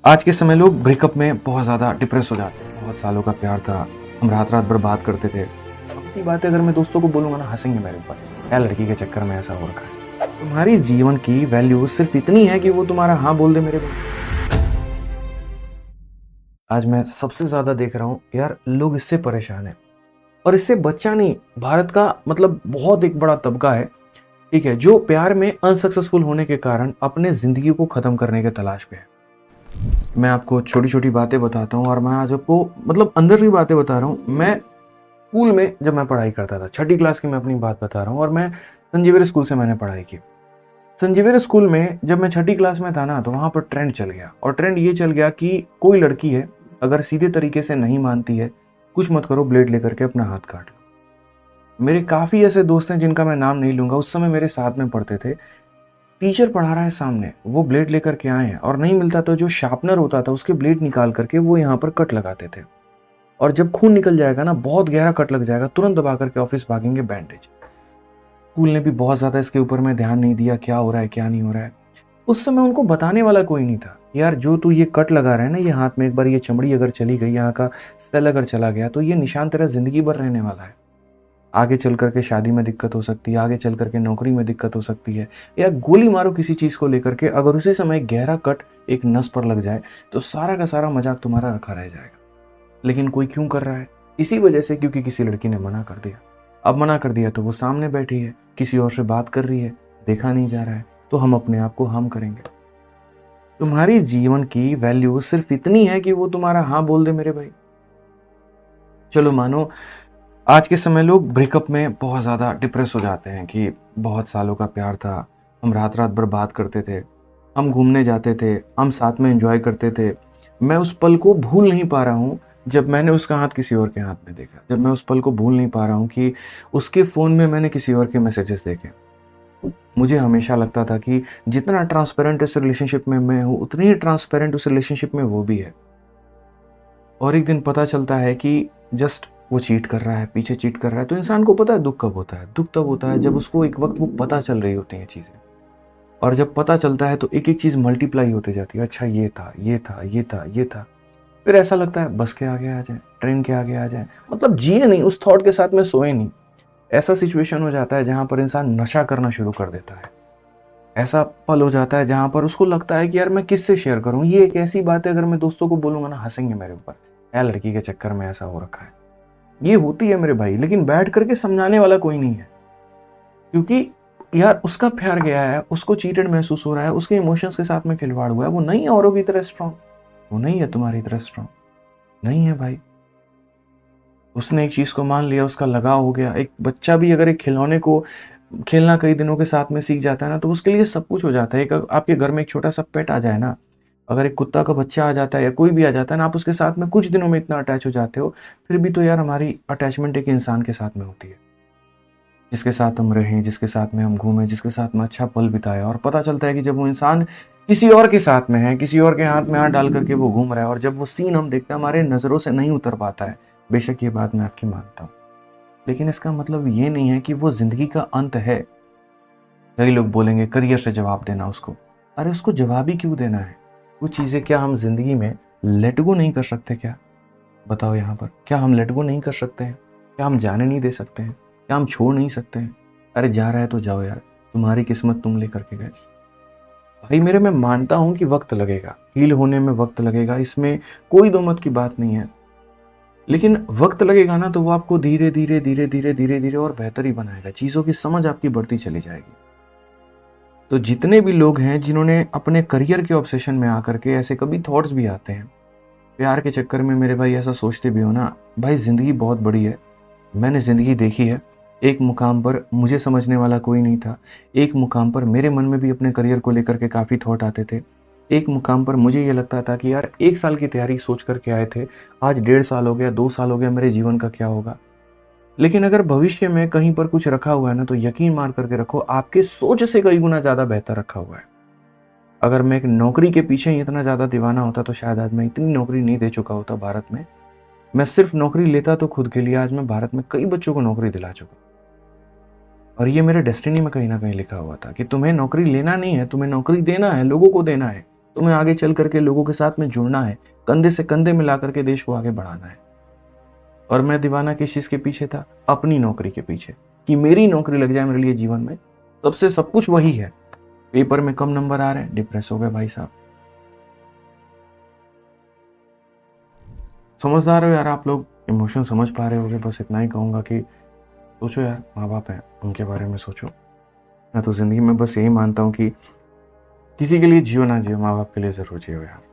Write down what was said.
आज के समय लोग ब्रेकअप में बहुत ज़्यादा डिप्रेस हो जाते हैं। बहुत सालों का प्यार था, हम रात रात भर बात करते थे। अब ऐसी बातें अगर मैं दोस्तों को बोलूँगा ना, हंसेंगे मेरे ऊपर। क्या लड़की के चक्कर में ऐसा हो रखा है? तुम्हारी जीवन की वैल्यू सिर्फ इतनी है कि वो तुम्हारा हाँ बोल दे मेरे भाई। आज मैं सबसे ज़्यादा देख रहा हूँ यार, लोग इससे परेशान हैं और इससे बच्चा नहीं, भारत का मतलब बहुत एक बड़ा तबका है, ठीक है, जो प्यार में अनसक्सेसफुल होने के कारण अपने ज़िंदगी को ख़त्म करने के तलाश पे है। मैं आपको छोटी-छोटी बातें बताता हूँ और मैं आज आपको मतलब अंदर की बातें बता रहा हूँ। मैं स्कूल में जब मैं पढ़ाई करता था, छठी क्लास की मैं अपनी बात बता रहा हूँ और मैं संजीवनी स्कूल से मैंने पढ़ाई की। संजीवनी स्कूल में जब मैं छठी क्लास में था ना, तो वहाँ पर ट्रेंड चल गया और ट्रेंड ये चल गया कि कोई लड़की है, अगर सीधे तरीके से नहीं मानती है, कुछ मत करो, ब्लेड लेकर के अपना हाथ काट लो। मेरे काफ़ी ऐसे दोस्त हैं जिनका मैं नाम नहीं लूँगा, उस समय मेरे साथ में पढ़ते थे। टीचर पढ़ा रहा है सामने, वो ब्लेड लेकर के आए हैं और नहीं मिलता तो जो शार्पनर होता था उसके ब्लेड निकाल करके वो यहाँ पर कट लगाते थे। और जब खून निकल जाएगा ना, बहुत गहरा कट लग जाएगा, तुरंत दबा करके ऑफिस भागेंगे बैंडेज। स्कूल ने भी बहुत ज़्यादा इसके ऊपर में ध्यान नहीं दिया, क्या हो रहा है क्या नहीं हो रहा है। उस समय उनको बताने वाला कोई नहीं था। यार जो तू ये कट लगा रहा है ना, ये हाथ में, एक बार ये चमड़ी अगर चली गई, यहाँ का सेल अगर चला गया तो ये निशान तेरा ज़िंदगी भर रहने वाला है। आगे चल करके शादी में दिक्कत हो सकती है, आगे चल करके नौकरी में दिक्कत हो सकती है, या गोली मारो किसी चीज़ को लेकर के, अगर उसी समय गहरा कट एक नस पर लग जाए तो सारा का सारा मजाक तुम्हारा रखा रह जाएगा। लेकिन कोई क्यों कर रहा है? इसी वजह से, क्योंकि किसी लड़की ने मना कर दिया। अब मना कर दिया तो वो सामने बैठी है, किसी और से बात कर रही है, देखा नहीं जा रहा है, तो हम अपने आप को हम करेंगे। तुम्हारी जीवन की वैल्यू सिर्फ इतनी है कि वो तुम्हारा हाँ बोल दे मेरे भाई। चलो मानो आज के समय लोग ब्रेकअप में बहुत ज़्यादा डिप्रेस हो जाते हैं कि बहुत सालों का प्यार था, हम रात रात भर बात करते थे, हम घूमने जाते थे, हम साथ में एंजॉय करते थे। मैं उस पल को भूल नहीं पा रहा हूँ जब मैंने उसका हाथ किसी और के हाथ में देखा, जब मैं उस पल को भूल नहीं पा रहा हूँ कि उसके फ़ोन में मैंने किसी और के मैसेजेस देखे। मुझे हमेशा लगता था कि जितना ट्रांसपेरेंट इस रिलेशनशिप में मैं हूँ, उतनी ही ट्रांसपेरेंट उस रिलेशनशिप में वो भी है। और एक दिन पता चलता है कि जस्ट वो चीट कर रहा है, पीछे चीट कर रहा है। तो इंसान को पता है दुःख कब होता है? दुःख तब होता है जब उसको एक वक़्त वो पता चल रही होती हैं चीज़ें। और जब पता चलता है तो एक-एक चीज़ मल्टीप्लाई होती जाती है। अच्छा ये था, ये था, ये था, ये था। फिर ऐसा लगता है बस के आगे आ जाएँ, ट्रेन के आगे आ जाएँ। मतलब जिए नहीं, उस थॉट के साथ में सोए नहीं। ऐसा सिचुएशन हो जाता है जहाँ पर इंसान नशा करना शुरू कर देता है। ऐसा पल हो जाता है जहाँ पर उसको लगता है कि यार मैं किससे शेयर करूँ? ये एक ऐसी बात है, अगर मैं दोस्तों को बोलूँगा ना, हँसेंगे मेरे ऊपर। क्या लड़की के चक्कर में ऐसा हो रखा है? ये होती है मेरे भाई, लेकिन बैठ करके समझाने वाला कोई नहीं है। क्योंकि यार उसका प्यार गया है, उसको चीटेड महसूस हो रहा है, उसके इमोशंस के साथ में खिलवाड़ हुआ है। वो नहीं है औरों की तरह स्ट्रांग, वो नहीं है तुम्हारी तरह स्ट्रांग, नहीं है भाई। उसने एक चीज़ को मान लिया, उसका लगाव हो गया। एक बच्चा भी अगर एक खिलौने को खेलना कई दिनों के साथ में सीख जाता है ना, तो उसके लिए सब कुछ हो जाता है। एक आपके घर में एक छोटा-सा पेट आ जाए ना, अगर एक कुत्ता का बच्चा आ जाता है या कोई भी आ जाता है ना, आप उसके साथ में कुछ दिनों में इतना अटैच हो जाते हो, फिर भी तो यार हमारी अटैचमेंट एक इंसान के साथ में होती है। जिसके साथ हम रहें, जिसके साथ में हम घूमें, जिसके साथ में अच्छा पल बिताएँ, और पता चलता है कि जब वो इंसान किसी और के साथ में है, किसी और के हाथ में हाथ डाल करके वो घूम रहा है, और जब वो सीन हम देखते हैं, हमारे नज़रों से नहीं उतर पाता है। बेशक ये बात मैं आपकी मानता हूँ, लेकिन इसका मतलब ये नहीं है कि वो ज़िंदगी का अंत है। कई लोग बोलेंगे करियर से जवाब देना उसको। अरे उसको जवाब ही क्यों देना है? कुछ चीज़ें क्या हम ज़िंदगी में लेट गो नहीं कर सकते क्या? बताओ यहाँ पर, क्या हम लेट गो नहीं कर सकते हैं? क्या हम जाने नहीं दे सकते हैं? क्या हम छोड़ नहीं सकते हैं? अरे जा रहा है तो जाओ यार, तुम्हारी किस्मत तुम लेकर के गए। भाई मेरे, मैं मानता हूँ कि वक़्त लगेगा, हील होने में वक़्त लगेगा, इसमें कोई दो मत की बात नहीं है। लेकिन वक़्त लगेगा ना, तो वो आपको धीरे-धीरे, धीरे-धीरे, धीरे-धीरे और बेहतर ही बनाएगा। चीज़ों की समझ आपकी बढ़ती चली जाएगी। तो जितने भी लोग हैं जिन्होंने अपने करियर के ऑब्सेशन में आकर के, ऐसे कभी थॉट्स भी आते हैं, प्यार के चक्कर में मेरे भाई ऐसा सोचते भी हो ना, भाई ज़िंदगी बहुत बड़ी है। मैंने ज़िंदगी देखी है। एक मुकाम पर मुझे समझने वाला कोई नहीं था। एक मुकाम पर मेरे मन में भी अपने करियर को लेकर के काफ़ी थॉट आते थे। एक मुकाम पर मुझे ये लगता था कि यार 1 साल की तैयारी सोच कर के आए थे, आज 1.5 साल हो गया, 2 साल हो गया, मेरे जीवन का क्या होगा? लेकिन अगर भविष्य में कहीं पर कुछ रखा हुआ है ना, तो यकीन मार करके रखो, आपके सोच से कई गुना ज़्यादा बेहतर रखा हुआ है। अगर मैं एक नौकरी के पीछे ही इतना ज़्यादा दीवाना होता, तो शायद आज मैं इतनी नौकरी नहीं दे चुका होता भारत में। मैं सिर्फ नौकरी लेता तो खुद के लिए, आज मैं भारत में कई बच्चों को नौकरी दिला चुका। और ये मेरे डेस्टिनी में कहीं न कहीं लिखा हुआ था कि तुम्हें नौकरी लेना नहीं है, तुम्हें नौकरी देना है, लोगों को देना है। तुम्हें आगे चल करके लोगों के साथ में जुड़ना है, कंधे से कंधे मिला करके देश को आगे बढ़ाना है। और मैं दीवाना किस चीज के पीछे था? अपनी नौकरी के पीछे, कि मेरी नौकरी लग जाए मेरे लिए जीवन में, सबसे सब कुछ वही है। पेपर में कम नंबर आ रहे हैं, डिप्रेस हो गए भाई साहब। समझदार हो यार आप लोग, इमोशन समझ पा रहे होगे। बस इतना ही कहूंगा कि सोचो यार, माँ बाप हैं, उनके बारे में सोचो। मैं तो जिंदगी में बस यही मानता हूँ कि किसी के लिए जियो ना जियो, माँ बाप के लिए जरूर जियो यार।